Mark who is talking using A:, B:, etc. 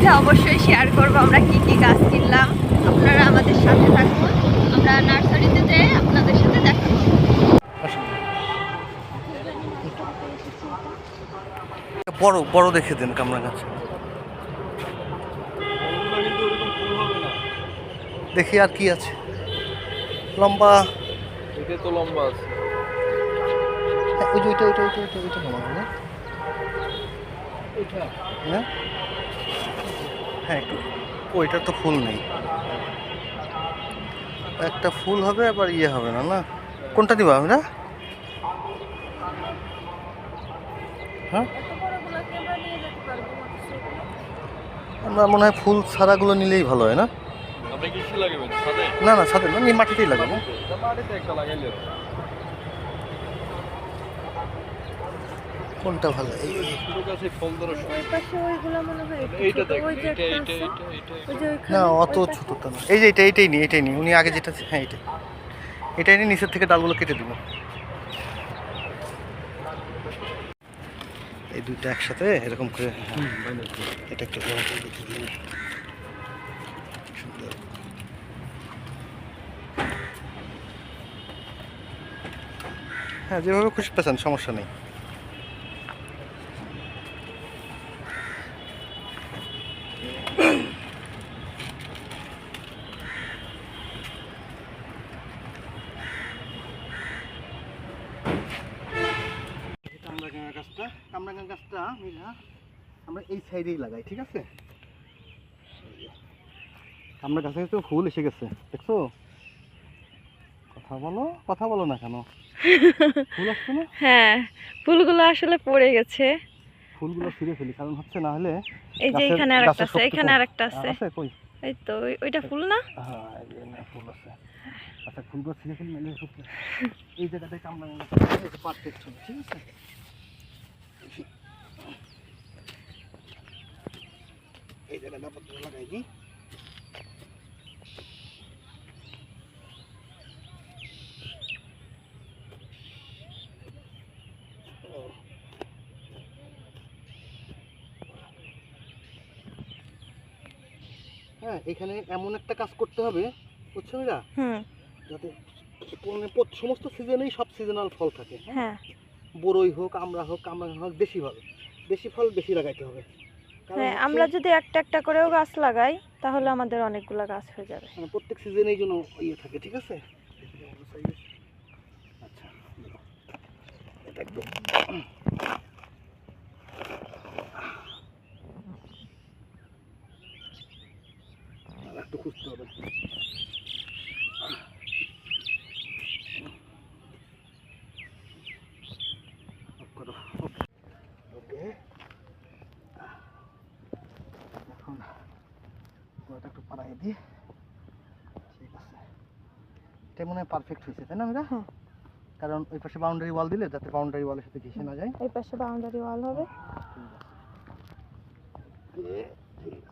A: মধ্যে অবশ্যই শেয়ার করব আমরা কি কি গাছ কিনলাম। আপনারা আমাদের সাথে থাকুন, আমরা নার্সারিতে যেয়ে আপনাদের সাথে দেখা করব।
B: বড় বড় দেখে দেন কামরা গাছ। দেখি আর কি আছে লম্বা।
C: এটা তো লম্বা আছে।
B: ওই যে ওইটা লম্বা না?
C: এটা
B: হ্যাঁ হ্যাঁ একটু। ওইটা তো ফুল নেই, একটা ফুল হবে আবার ইয়ে হবে না। না কোনটা নিবা আমরা? হ্যাঁ আমরা মনে হয় ফুল ছাড়াগুলো নিলেই ভালো হয় না?
C: আপনি কিসে লাগাবেন? ছাদে?
B: না না ছাদে না, মাটিতেই লাগাবো।
C: মাটিতে একটা লাগাইলে
B: কোনটা ভালো? এই
C: ছোট গাছে ফল ধরো।
A: ওই পাশে ওইগুলো মনে হয়
C: এইটা দেখ,
A: ওই যে
C: এটা
A: একটা
C: এটা
A: আছে।
C: এটা
A: ওই যে ওইখানে,
B: না
A: ওই
B: অত
A: পাশে।
B: ছোটটা না। এই যে এটাই নি উনি আগে যেটা। হ্যাঁ এটাই নিয়ে নিচের থেকে ডালগুলো কেটে দিব। এই দুইটা একসাথে এরকম করে। এটা একটু সুন্দর। হ্যাঁ যেভাবে খুশি পেছেন, সমস্যা নেই। কামরাঙা গাছটা আমরা এই সাইডেই লাগাই, ঠিক আছে? কামরাঙা গাছে তো ফুল এসে গেছে, দেখছো? কথা বলো না কেন? ফুল আসছে না?
A: হ্যাঁ, ফুলগুলো আসলে পড়ে গেছে।
B: ফুলগুলো ছিঁড়ে ফেলি, কারণ হচ্ছে না হলে
A: এই যে এখানে আরেকটা আছে, এখানে আরেকটা আছে।
B: আছে কই?
A: এই তো ওইটা ফুল না?
B: হ্যাঁ এই যে না, ফুল আছে। আচ্ছা ফুলগুলো ছিঁড়ে ফেলি, নাহলে এই জায়গাটায় কামরাঙা গাছ পারফেক্ট হবে, ঠিক আছে? এই জায়গাটা পত্র লাগাই দিই। হ্যাঁ এখানে এমন একটা কাজ করতে হবে, বুঝছো না? যাতে সমস্ত সিজনেই সব সিজনাল ফল থাকে।
A: হ্যাঁ,
B: বড়ই হোক, আমরা হোক, কামরাঙা হোক, বেশি ফল বেশি লাগাইতে হবে।
A: হ্যাঁ, আমরা যদি একটা একটা করেও গাছ লাগাই তাহলে আমাদের অনেকগুলো গাছ হয়ে যাবে।
B: মানে প্রত্যেক সিজনেই যেন ইয়ে থাকে, ঠিক আছে? আচ্ছা এটা একদম একটু খুঁজতে হবে। ওকে এখন পুরোটা একটু পাড়াই দিই, ঠিক আছে? এটা মনে হয় পারফেক্ট হয়েছে, তাই না মেয়েরা? কারণ ওই পাশে বাউন্ডারি ওয়াল দিলে যাতে বাউন্ডারি ওয়ালের সাথে ঘেঁষে না যায়।
A: এই পাশে বাউন্ডারি ওয়াল হবে।
B: ঠিক আছে।